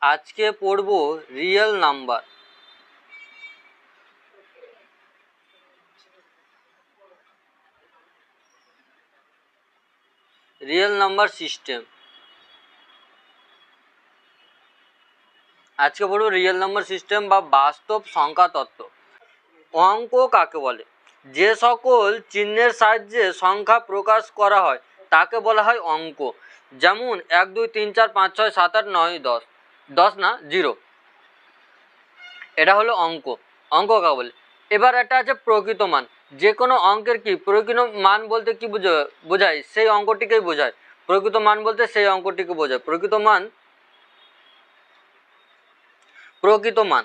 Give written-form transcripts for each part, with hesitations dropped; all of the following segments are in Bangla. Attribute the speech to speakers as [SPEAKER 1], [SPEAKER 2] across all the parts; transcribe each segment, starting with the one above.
[SPEAKER 1] আজকে পড়ব real number. Real number system. আজকে পড়ব রিয়েল নাম্বার সিস্টেম বা বাস্তব সংখ্যা তত্ত্ব। অঙ্ক কাকে বলে? যে সকল চিহ্নের সাহায্যে সংখ্যা প্রকাশ করা হয় তাকে বলা হয় অঙ্ক। যেমন 1 2 3 4 5 6 7 8 9 10। 10 না, 0। এটা হলো অঙ্ক। অঙ্ক কাকে বলে? এবার এটা আছে প্রকৃত মান। যে কোনো অঙ্কের কি প্রকৃত মান বলতে কি বোঝায়? সেই অঙ্কটিকেই বোঝায়। প্রকৃত মান বলতে সেই অঙ্কটিকে বোঝায়। প্রকৃত মান, প্রকৃত মান।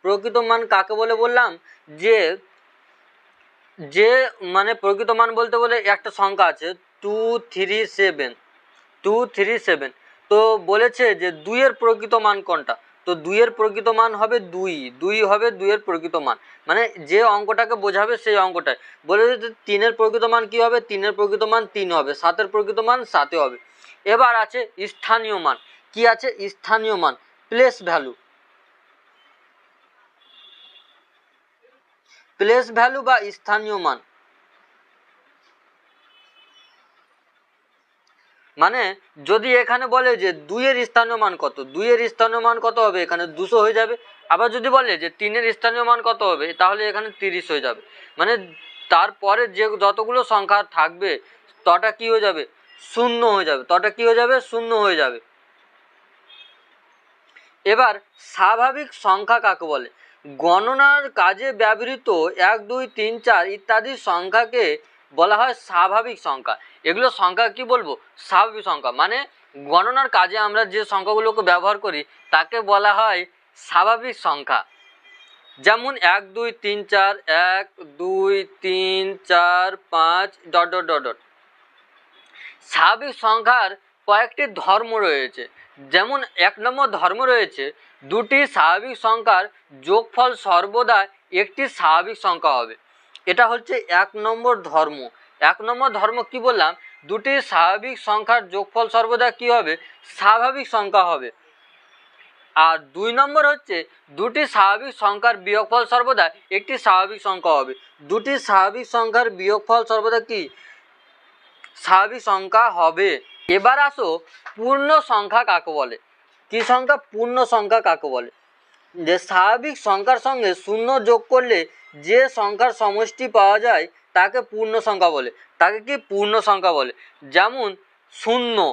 [SPEAKER 1] প্রকৃত মান কাকে বলে বললাম? যে যে মানে প্রকৃত মান বলতে বলে একটা সংখ্যা আছে 237। 237 তো বলেছে যে 2 এর প্রকৃত মান কোনটা? তো 2 এর প্রকৃত মান হবে 2। 2 হবে 2 এর প্রকৃত মান, মানে যে অঙ্কটাকে বোঝাবে সেই অঙ্কটাই। বলে যে 3 এর প্রকৃত মান কি হবে? 3 এর প্রকৃত মান 3 হবে। 7 এর প্রকৃত মান 7 হবে। এবার আছে স্থানীয় মান। কি আছে? স্থানীয় মান, প্লেস ভ্যালু। প্লেস ভ্যালু বা স্থানীয় মান মানে যদি এখানে বলে যে 2 এর স্থানীয় মান কত, 2 এর স্থানীয় মান কত হবে? এখানে 200 হয়ে যাবে। আবার যদি বলে যে 3 এর স্থানীয় মান কত হবে, তাহলে এখানে 30 হয়ে যাবে। মানে তারপরে যে যতগুলো সংখ্যা থাকবে তটা কি হয়ে যাবে? শূন্য হয়ে যাবে। তটা কি হয়ে যাবে? শূন্য হয়ে যাবে। এবার স্বাভাবিক সংখ্যা কাকে বলে? গণনার কাজে ব্যবহৃত 1 2 3 4 ইত্যাদি সংখ্যাকে বলা হয় স্বাভাবিক সংখ্যা। এগুলো সংখ্যা কি বলবো? স্বাভাবিক সংখ্যা। মানে গণনার কাজে আমরা যে সংখ্যাগুলোকে ব্যবহার করি তাকে বলা হয় স্বাভাবিক সংখ্যা। যেমন 1 2 3 4, 1 2 3 4 5 ডট ডট ডট ডট। স্বাভাবিক সংখ্যার কয়েকটি ধর্ম রয়েছে। যেমন 1 নম্বর ধর্ম রয়েছে, দুটি স্বাভাবিক সংখ্যার যোগফল সর্বদা একটি স্বাভাবিক সংখ্যা হবে। এটা হচ্ছে 1 নম্বর ধর্ম। 1 নম্বর ধর্ম কি বললাম? দুটি স্বাভাবিক সংখ্যার যোগফল সর্বদা কি হবে? স্বাভাবিক সংখ্যা হবে। আর 2 নম্বর হচ্ছে দুটি স্বাভাবিক সংখ্যার বিয়োগফল সর্বদা একটি স্বাভাবিক সংখ্যা হবে। দুটি স্বাভাবিক সংখ্যার বিয়োগফল সর্বদা কি? স্বাভাবিক সংখ্যা হবে। এবার আসো পূর্ণ সংখ্যা কাকে বলে? কি সংখ্যা? পূর্ণ সংখ্যা কাকে বলে? যে স্বাভাবিক সংখ্যার সঙ্গে শূন্য যোগ করলে যে সংখ্যার সমষ্টি পাওয়া যায় তাকে পূর্ণ সংখ্যা বলে। তাকে কি? পূর্ণ সংখ্যা বলে। যেমন 0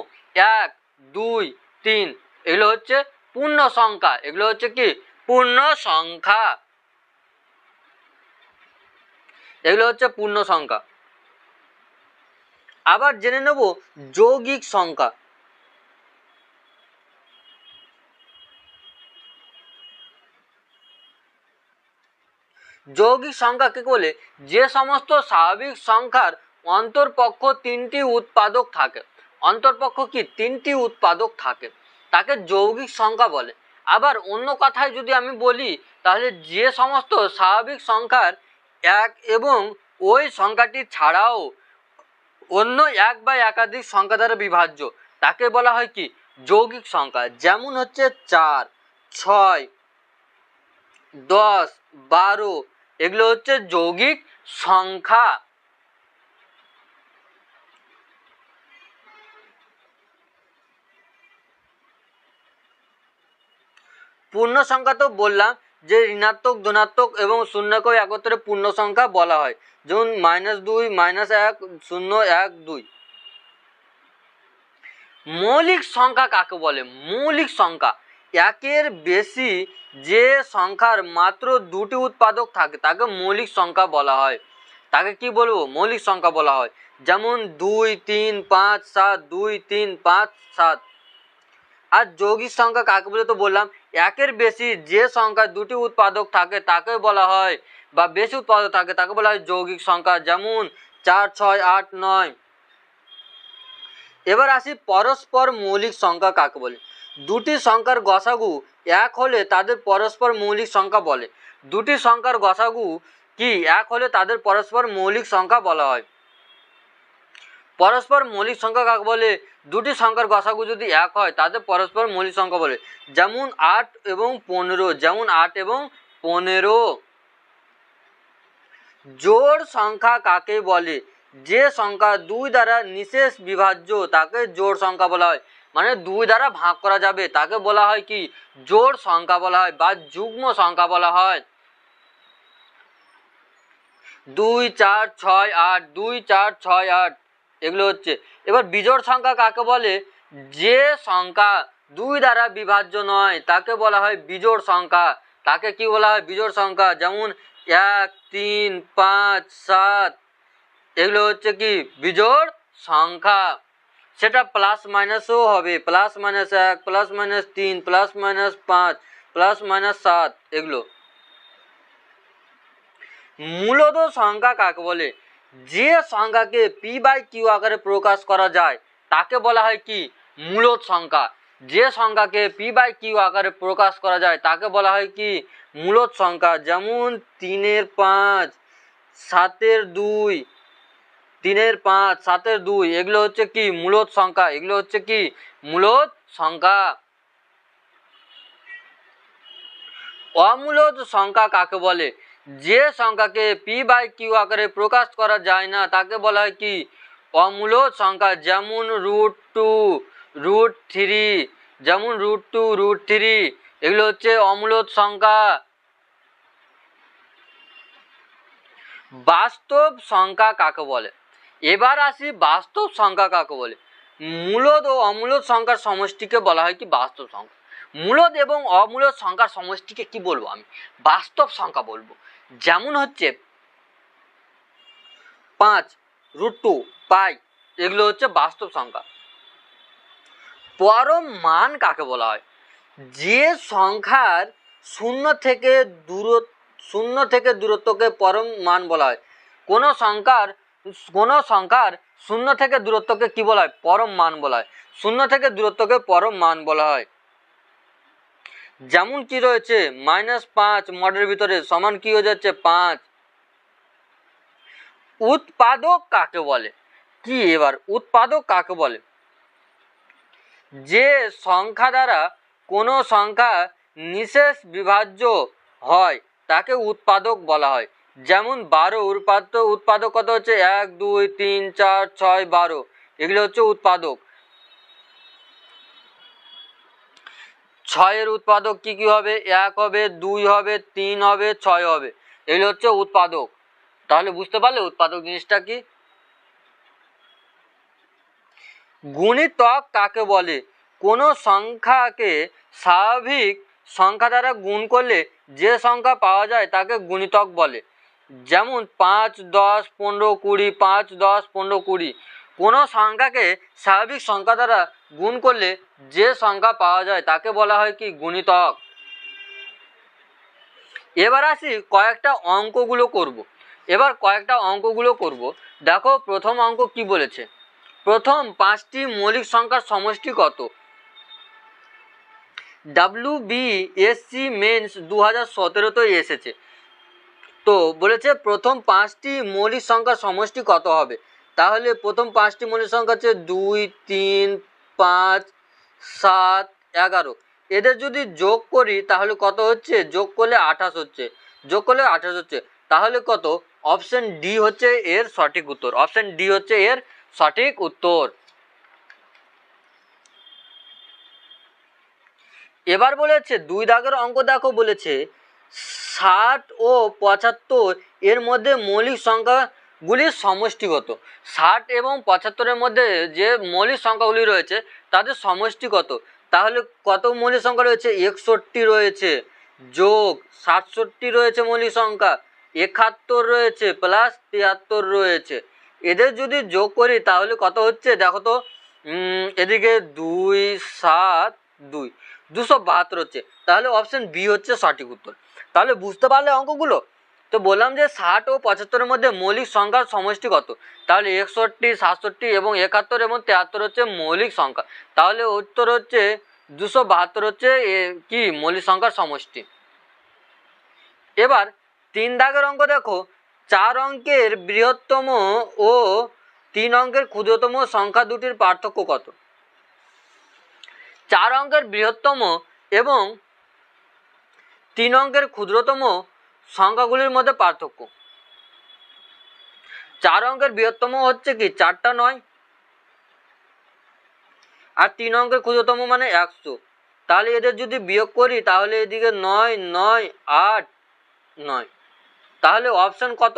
[SPEAKER 1] 1 2 3 এগুলো হচ্ছে পূর্ণ সংখ্যা। এগুলো হচ্ছে কি? পূর্ণ সংখ্যা। এগুলো হচ্ছে পূর্ণ সংখ্যা। আবার জেনে নেব যৌগিক সংখ্যা। যৌগিক সংখ্যা কে বলে? যে সমস্ত স্বাভাবিক সংখ্যার অন্তরপক্ষ 3টি উৎপাদক থাকে। অন্তরপক্ষ কি? 3টি উৎপাদক থাকে, তাকে যৌগিক সংখ্যা বলে। আবার অন্য কথায় যদি আমি বলি, তাহলে যে সমস্ত স্বাভাবিক সংখ্যার এক এবং ওই সংখ্যাটি ছাড়াও অন্য এক বা একাধিক সংখ্যা দ্বারা বিভাজ্য তাকে বলা হয় কি? যৌগিক সংখ্যা। যেমন হচ্ছে 4 6 10 12 এগুলো হচ্ছে যৌগিক সংখ্যা। পূর্ণ সংখ্যা তো বললাম যে ঋণাত্মক ধনাত্মক এবং শূন্যকে একত্রে পূর্ণ সংখ্যা বলা হয়। যেমন -2 -1 0 1 2। মৌলিক সংখ্যা কাকে বলে? মৌলিক সংখ্যা একের বেশি যে সংখ্যার মাত্র 2টি উৎপাদক থাকে তাকে মৌলিক সংখ্যা বলা হয়। তাকে কি বলবো? মৌলিক সংখ্যা বলা হয়। যেমন 2 3 5 7 2 3 5 7। আর যৌগিক সংখ্যা কাকে বলে তো বললাম, একের বেশি যে সংখ্যা 2টি উৎপাদক থাকে তাকে বলা হয়, বা বেশি উৎপাদক থাকে তাকে বলা হয় যৌগিক সংখ্যা। যেমন 4 6 8 9। এবার আসি পরস্পর মৌলিক সংখ্যা কাকে বলে? দুটি সংখ্যার গসাগু 1 হলে তাদের পরস্পর মৌলিক সংখ্যা বলে। দুটি সংখ্যার গসাগু কি 1 হলে তাদের পরস্পর মৌলিক সংখ্যা বলা হয়। পরস্পর মৌলিক সংখ্যা কাকে বলে? দুটি সংখ্যার গসাগু যদি এক হয় তাদের পরস্পর মৌলিক সংখ্যা বলে। যেমন 8 এবং 15, যেমন 8 এবং 15। জোড় সংখ্যা কাকে বলে? যে সংখ্যা 2 দ্বারা নিশেষ বিভাজ্য তাকে জোড় সংখ্যা বলা হয়। মানে 2 দ্বারা ভাগ করা যাবে তাকে বলা হয় কি? জোড় সংখ্যা বলা হয় বা যুগ্ম সংখ্যা বলা হয়। 2 4 6 8, 2 4 6 8 এগুলো হচ্ছে। এবার বিজোড় সংখ্যা কাকে বলে? যে সংখ্যা 2 দ্বারা বিভাজ্য নয় তাকে বলা হয় বিজোড় সংখ্যা। তাকে কি বলা হয়? বিজোড় সংখ্যা। যেমন 1 3 5 7 এগুলো হচ্ছে কি? বিজোড় সংখ্যা। সেটা প্লাস মাইনাসও হবে, +-1 +-3 +-5 +-7 এগুলো। মূলদ সংখ্যা কাকে বলে? যে সংখ্যাকে p/q আকারে প্রকাশ করা যায় তাকে বলা হয় কি? মূলদ সংখ্যা। যে সংখ্যাকে p/q আকারে প্রকাশ করা যায় তাকে বলা হয় কি? মূলদ সংখ্যা। যেমন 3 5 7 2, 3 5 7 2 এগুলো হচ্ছে কি? মূলদ সংখ্যা। এগুলো হচ্ছে কি? মূলদ সংখ্যা। অমূলদ সংখ্যা কাকে বলে? যে সংখ্যাকে p/q আকারে প্রকাশ করা যায় না তাকে বলা হয় কি? অমূলদ সংখ্যা। যেমন √2 √3, যেমন √2 √3 এগুলো হচ্ছে অমূলদ সংখ্যা। বাস্তব সংখ্যা কাকে বলে? এবার আসি বাস্তব সংখ্যা কাকে বলে। মূলদ ও অমূলদ সংখ্যার সমষ্টিকে বলা হয় কি? বাস্তব সংখ্যা। মূলদ এবং অমূলদ সংখ্যার সমষ্টিকে কি বলবো? আমি বাস্তব সংখ্যা বলবো। যেমন হচ্ছে 5 √2 পাই এগুলো হচ্ছে বাস্তব সংখ্যা। পরম মান কাকে বলা হয়? যে সংখ্যার শূন্য থেকে দূরত্বকে পরম মান বলা হয়। কোন সংখ্যার শূন্য থেকে দূরত্বকে কি বলা হয়? পরম মান বলা হয়। শূন্য থেকে দূরত্বকে পরম মান বলা হয়। যেমন কি রয়েছে -5 মডের ভিতরে সমান কি হয়ে যাচ্ছে? 5। উৎপাদক কাকে বলে? কি এবার উৎপাদক কাকে বলে? যে সংখ্যা দ্বারা কোনো সংখ্যা নিশেষ বিভাজ্য হয় তাকে উৎপাদক বলা হয়। যেমন 12 উৎপাদক কত হচ্ছে? 1 2 3 4 6 12 এগুলো হচ্ছে উৎপাদক। 6 এর উৎপাদক কি কি হবে? 1 হবে, 2 হবে, 3 হবে, 6 হবে। এগুলো হচ্ছে উৎপাদক। তাহলে বুঝতে পারলে উৎপাদক জিনিসটা কি। গুণিতক কাকে বলে? কোনো সংখ্যাকে স্বাভাবিক সংখ্যা দ্বারা গুণ করলে যে সংখ্যা পাওয়া যায় তাকে গুণিতক বলে। যেমন 5 10 15 20, 5 10 15 20 কোনো সংখ্যাকে স্বাভাবিক সংখ্যা দ্বারা গুণ করলে যে সংখ্যা পাওয়া যায় তাকে বলা হয় কি? গুণিতক। এবার আসি কয়েকটা অঙ্কগুলো করব। দেখো প্রথম অঙ্ক কি বলেছে? প্রথম 5টি মৌলিক সংখ্যার সমষ্টি কত? WBSC মেন্স 2017 এসেছে। তো বলেছে প্রথম 5টি মৌলিক সংখ্যার সমষ্টি কত হবে? তাহলে প্রথম 5টি মৌলিক সংখ্যা হচ্ছে 2 3 5 7 11। এদের যদি যোগ করি তাহলে কত হচ্ছে? যোগ করলে 28 হচ্ছে। তাহলে কত? অপশন ডি হচ্ছে এর সঠিক উত্তর। এবার বলেছে 2 দাগের অঙ্ক দেখো। বলেছে 60 ও 75 এর মধ্যে মৌলিক সংখ্যাগুলির সমষ্টি কত? 60 এবং 75 এর মধ্যে যে মৌলিক সংখ্যাগুলি রয়েছে তাদের সমষ্টি কত? তাহলে কত মৌলিক সংখ্যা রয়েছে? 61 রয়েছে, যোগ 67 রয়েছে মৌলিক সংখ্যা, 71 রয়েছে, প্লাস 73 রয়েছে। এদের যদি যোগ করি তাহলে কত হচ্ছে? দেখো তো, এদিকে 2 7 2 272 হচ্ছে। তাহলে অপশন বি হচ্ছে সঠিক উত্তর। তাহলে বুঝতে পারলে অঙ্কগুলো? তো বললাম যে 60 ও 75 এর মধ্যে মৌলিক সংখ্যার সমষ্টি কত? তাহলে 61 67 এবং 71 এবং 73 হচ্ছে মৌলিক সংখ্যা। তাহলে উত্তর হচ্ছে 272 হচ্ছে কি? মৌলিক সংখ্যার সমষ্টি। এবার 3 দাগের অঙ্ক দেখো। 4 অঙ্কের বৃহত্তম ও 3 অঙ্কের ক্ষুদ্রতম সংখ্যা দুটির পার্থক্য কত? 4 অঙ্কের বৃহত্তম এবং 3 অঙ্কের ক্ষুদ্রতম সংখ্যাগুলির মধ্যে পার্থক্য। 4 অঙ্কের বৃহত্তম হচ্ছে কি 4টা 9, আর 3 অঙ্কের ক্ষুদ্রতম মানে 100। তাহলে এদের যদি বিয়োগ করি তাহলে এদিকে 9 9 8 9, তাহলে অপশন কত?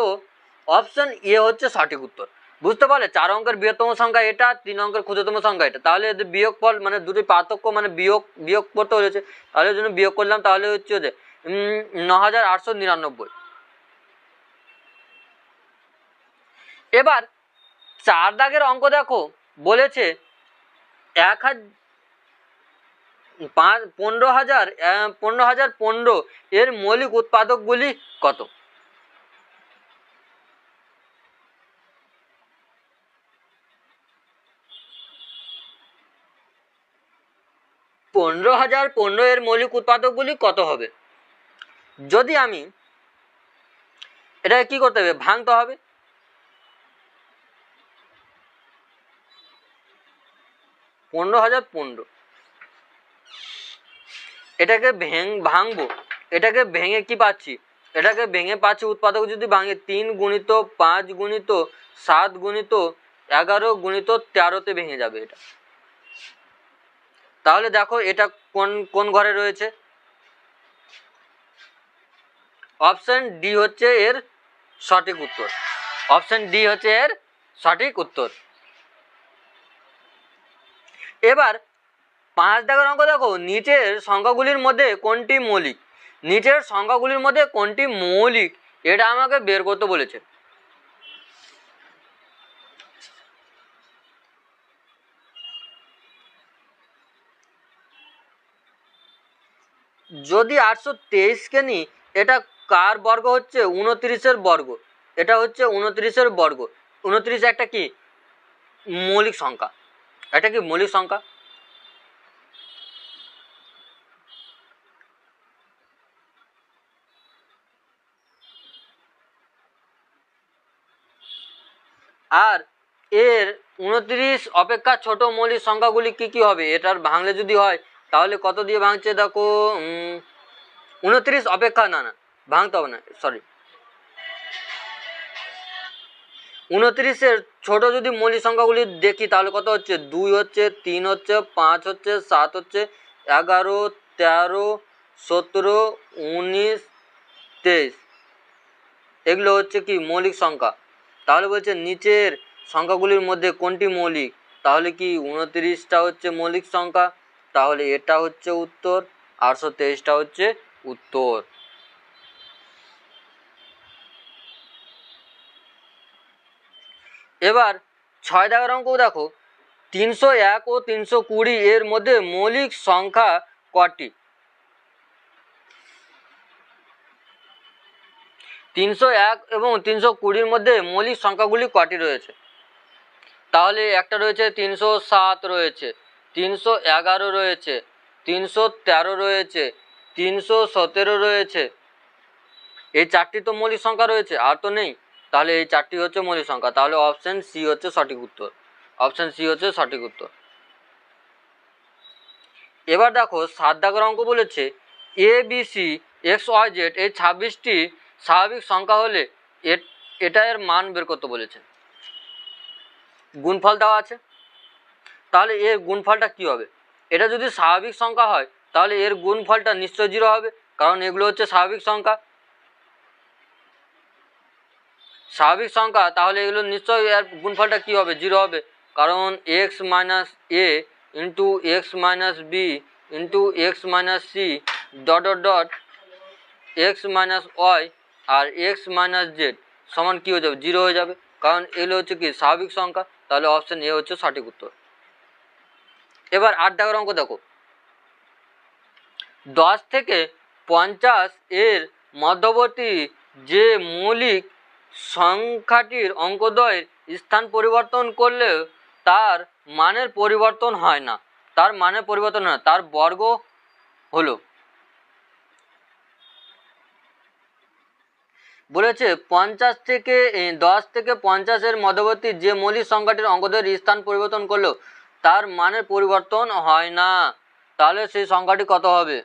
[SPEAKER 1] অপশন এ হচ্ছে সঠিক উত্তর। বুঝতে পারলে? 4 অঙ্কের বৃহত্তম সংখ্যা এটা, 3 অঙ্কের ক্ষুদ্রতম সংখ্যা এটা। তাহলে এদের বিয়োগফল মানে দুটি পার্থক্য মানে বিয়োগ করতে হয়েছে, তাহলে জন্য বিয়োগ করলাম, তাহলে হচ্ছে 9899। এবার 4 দাগের অঙ্ক দেখো, বলেছে 15,015 এর মৌলিক উৎপাদকগুলি কত? 15,015 এর মৌলিক উৎপাদকগুলি কত হবে? যদি আমি এটা কি করতে হবে, ভাঙতে হবে। 15,015 এটাকে ভাঙবো, এটাকে ভেঙে কি পাচ্ছি, এটাকে ভেঙে পাচ্ছি উৎপাদক যদি ভাঙে 3 গুণিত 5 গুণিত 7 গুণিত 11 গুণিত 13তে ভেঙে যাবে এটা। তাহলে দেখো এটা কোন কোন ঘরে রয়েছে? অপশন ডি হচ্ছে এর সঠিক উত্তর। অপশন ডি হচ্ছে এর সঠিক উত্তর। এবার 5 দাগের অঙ্ক দেখো, নিচের সংখ্যাগুলির মধ্যে কোনটি মৌলিক? নিচের সংখ্যাগুলির মধ্যে কোনটি মৌলিক এটা আমাকে বের করতে বলেছে। যদি 823কে নিই, এটা কার বর্গ হচ্ছে? 29-এর বর্গ। এটা হচ্ছে 29-এর বর্গ। 29 একটা কি মৌলিক সংখ্যা, এটা কি মৌলিক সংখ্যা। আর এর 29 অপেক্ষা ছোট মৌলিক সংখ্যাগুলি কি কি হবে? এটার ভাঙলে যদি হয় তাহলে কত দিয়ে ভাঙছে দেখো, 29 অপেক্ষা না ভাঙতে হবে না, সরি, 29-এর ছোট যদি মৌলিক সংখ্যাগুলি দেখি তাহলে কত হচ্ছে? 2 হচ্ছে, 3 হচ্ছে, 5 হচ্ছে, 7 হচ্ছে, 11 13 17 19 23, এগুলো হচ্ছে কি মৌলিক সংখ্যা। তাহলে বলছে নিচের সংখ্যাগুলির মধ্যে কোনটি মৌলিক? তাহলে কি 29টা হচ্ছে মৌলিক সংখ্যা, তাহলে এটা হচ্ছে উত্তর, 823টা হচ্ছে উত্তর। এবার 6 দাগের অঙ্ক দেখো, 301 ও 320 এর মধ্যে মৌলিক সংখ্যা কটি? 301 এবং 320-র মধ্যে মৌলিক সংখ্যাগুলি কটি রয়েছে? তাহলে একটা রয়েছে 307 রয়েছে, 311 রয়েছে, 313 রয়েছে, 317 রয়েছে। এই 4টি তো মৌলিক সংখ্যা রয়েছে, আর তো নেই। তাহলে এই 4টি হচ্ছে মৌলিক সংখ্যা। তাহলে অপশন সি হচ্ছে সঠিক উত্তর। অপশন সি হচ্ছে সঠিক উত্তর। এবার দেখো 7 দাগের অঙ্ক বলেছে A B C X Y Z এই 26টি স্বাভাবিক সংখ্যা হলে এটা এর মান বের করতে বলেছে। গুণফল দেওয়া আছে, তাহলে এর গুণফলটা কি হবে? এটা যদি স্বাভাবিক সংখ্যা হয় তাহলে এর গুণফলটা নিশ্চয় 0 হবে, কারণ এগুলো হচ্ছে স্বাভাবিক সংখ্যা। স্বাভাবিক সংখ্যা, তাহলে এগুলো নিশ্চয়ই এর গুণফলটা কি হবে? 0 হবে, কারণ x minus a into x minus b into x minus c dot dot dot x minus y আর এক্স মাইনাস জেড সমান কী হয়ে যাবে? 0 হয়ে যাবে, কারণ এগুলো হচ্ছে কি স্বাভাবিক সংখ্যা। তাহলে অপশন এ হচ্ছে সঠিক উত্তর। এবার 8 দাগের অঙ্ক দেখো, 10 থেকে 50 এর মধ্যবর্তী যে মৌলিক সংখ্যাটির অঙ্কদ্বয়ের স্থান পরিবর্তন করলেও তার মানের পরিবর্তন হয় না, তার মানের পরিবর্তন হয় না, তার বর্গ হলো। বলেছে 50 থেকে 10 থেকে 50-এর মধ্যবর্তী যে মৌলিক সংখ্যাটির অঙ্কদের স্থান পরিবর্তন করলেও তার মানের পরিবর্তন হয় না, তাহলে সেই সংখ্যাটি কত হবে?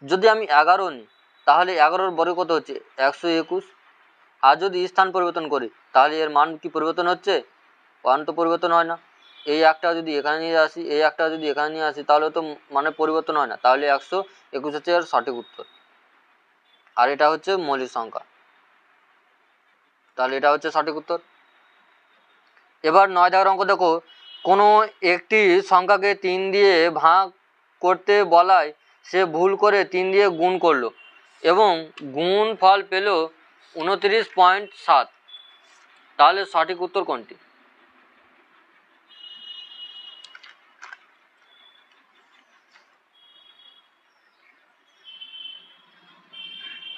[SPEAKER 1] যদি আমি 11 নিই তাহলে 11-র বর্গ কত হচ্ছে 121। আর যদি স্থান পরিবর্তন করি তাহলে এর মান কি পরিবর্তন হচ্ছে? মান তো পরিবর্তন হয় না। এই একটা যদি এখানে নিয়ে আসি, এই একটা যদি এখানে নিয়ে আসি, তাহলে তো মানে পরিবর্তন হয় না। তাহলে 121 হচ্ছে এর সঠিক উত্তর। আর এটা হচ্ছে মৌলিক সংখ্যা, তাহলে এটা হচ্ছে সঠিক উত্তর। এবার 9 দাগের অঙ্ক দেখো, কোনো একটি সংখ্যাকে 3 দিয়ে ভাগ করতে বলায় সে ভুল করে 3 দিয়ে গুণ করলো এবং গুণ ফল পেল 29.7, তাহলে সঠিক উত্তর কোনটি?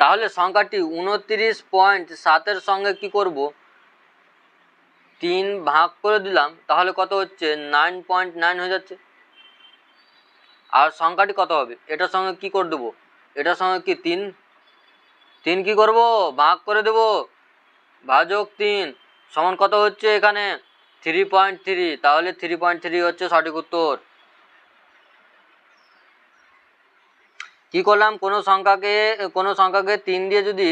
[SPEAKER 1] তাহলে সংখ্যাটি 29.7-এর সঙ্গে কি করব, 3 ভাগ করে দিলাম, তাহলে কত হচ্ছে 9.9 হয়ে যাচ্ছে। আর সংখ্যাটি কত হবে, এটার সঙ্গে কি করে দেবো, এটার সঙ্গে কি 3 কি করব, ভাগ করে দেব, ভাজক 3 সমান কত হচ্ছে এখানে 3.3, তাহলে 3.3 হচ্ছে সঠিক উত্তর। কি করলাম, কোনো সংখ্যাকে 3 দিয়ে যদি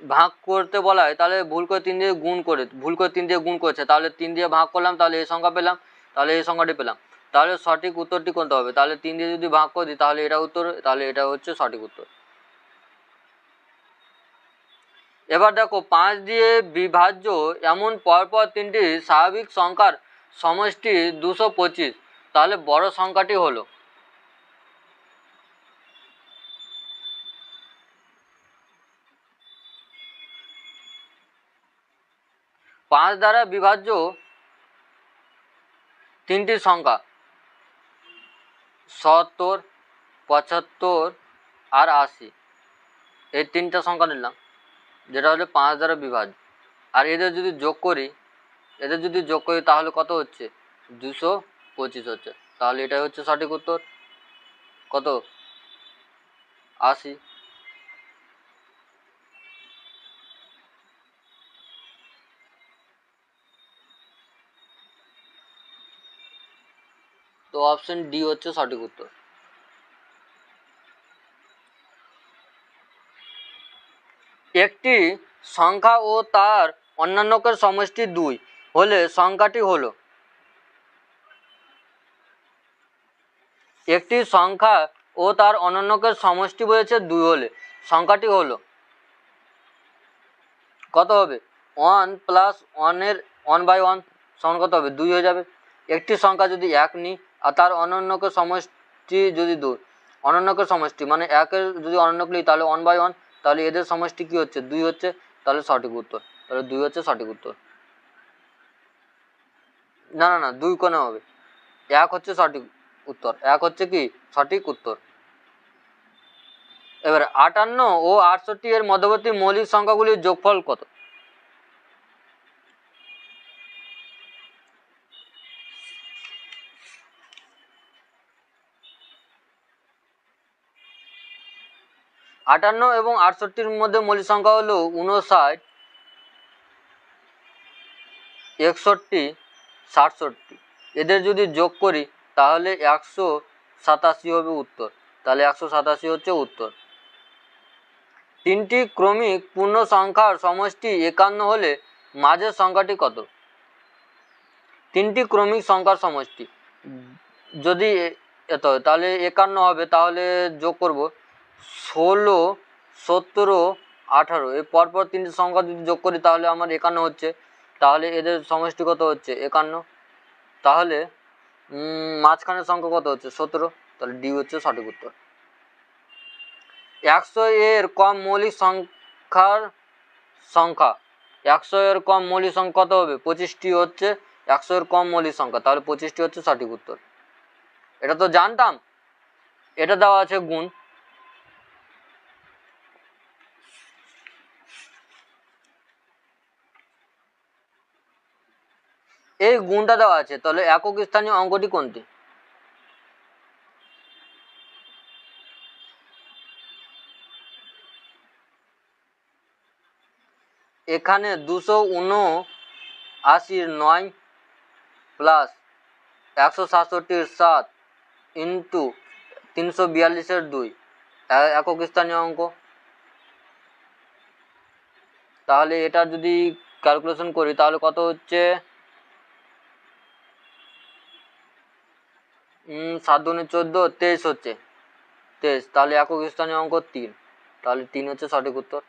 [SPEAKER 1] ভাগ করতে বলা হয় তাহলে ভুল করে 3 দিয়ে গুণ করেছে, তাহলে 3 দিয়ে ভাগ করলাম, তাহলে এই সংখ্যা পেলাম, তাহলে এই সংখ্যাটি পেলাম। তাহলে সঠিক উত্তরটি কোনটা হবে, তাহলে 3 দিয়ে যদি ভাগ করে দিই তাহলে এটা উত্তর, তাহলে এটা হচ্ছে সঠিক উত্তর। এবার দেখো 5 দিয়ে বিভাজ্য এমন পরপর 3টি স্বাভাবিক সংখ্যার সমষ্টি 225, তাহলে বড় সংখ্যাটি হলো, 5 দ্বারা বিভাজ্য 3টি সংখ্যা 70, 75 আর 80, এই 3টা সংখ্যা নিলাম যেটা হলো 5 দ্বারা বিভাজ্য। আর এদের যদি যোগ করি তাহলে কত হচ্ছে 225 হচ্ছে, তাহলে এটাই হচ্ছে সঠিক উত্তর, কত 80। তো অপশন ডি হচ্ছে সঠিক উত্তর। একটি সংখ্যা ও তার অন্যান্যকের সমষ্টি 2 হলে সংখ্যাটি হলো, একটি সংখ্যা ও তার অন্যান্যকের সমষ্টি বলেছে 2 হলে সংখ্যাটি হলো, কত হবে 1 প্লাস 1-এর 1/1 সমান কত হবে 2 হয়ে যাবে। একটি সংখ্যা যদি 1 নিই আর তার অনন্যকের সমষ্টি যদি 2, অনন্যকের সমষ্টি মানে 1-এর যদি অনন্যক নিই তাহলে 1/1, তাহলে এদের সমষ্টি কি হচ্ছে 2 হচ্ছে, তাহলে সঠিক উত্তর, তাহলে 2 হচ্ছে সঠিক উত্তর। না না না 2 কেন হবে, 1 হচ্ছে সঠিক উত্তর, 1 হচ্ছে কি সঠিক উত্তর। এবার 58 ও 68 এর মধ্যবর্তী মৌলিক সংখ্যাগুলির যোগফল কত? আটান্ন এবং 68-র মধ্যে মৌলিক সংখ্যা হলো 59, 61, 67। এদের যদি যোগ করি তাহলে 187 হবে উত্তর, তাহলে 187 হচ্ছে উত্তর। 3টি ক্রমিক পূর্ণ সংখ্যার সমষ্টি 51 হলে মাঝের সংখ্যাটি কত? 3টি ক্রমিক সংখ্যার সমষ্টি যদি এত হয় তাহলে 51 হবে, তাহলে যোগ করব 16, 17, 18, এই পরপর 3টি সংখ্যা যদি যোগ করি তাহলে আমার 51 হচ্ছে, তাহলে এদের সমষ্টি কত হচ্ছে 51, তাহলে মাঝখানের সংখ্যা কত হচ্ছে 17, তাহলে ডি হচ্ছে সঠিক উত্তর। 100 এর কম মৌলিক সংখ্যার সংখ্যা, 100 এর কম মৌলিক সংখ্যা কত হবে 25টি হচ্ছে 100 এর কম মৌলিক সংখ্যা, তাহলে 25টি হচ্ছে সঠিক উত্তর। এটা তো জানতাম, এটা দেওয়া আছে গুণ, এই গুণটা দেওয়া আছে, তাহলে একক স্থানীয় অঙ্কটি কোনটি? এখানে 279 9 প্লাস 167 7 ইন্টু 342 2 একক স্থানীয় অঙ্ক। তাহলে এটা যদি ক্যালকুলেশন করি তাহলে কত হচ্ছে, 7 দুগুণে 14 23 হচ্ছে, 23। তাহলে একক স্থানীয় অঙ্ক 3, তাহলে 3 হচ্ছে সঠিক উত্তর।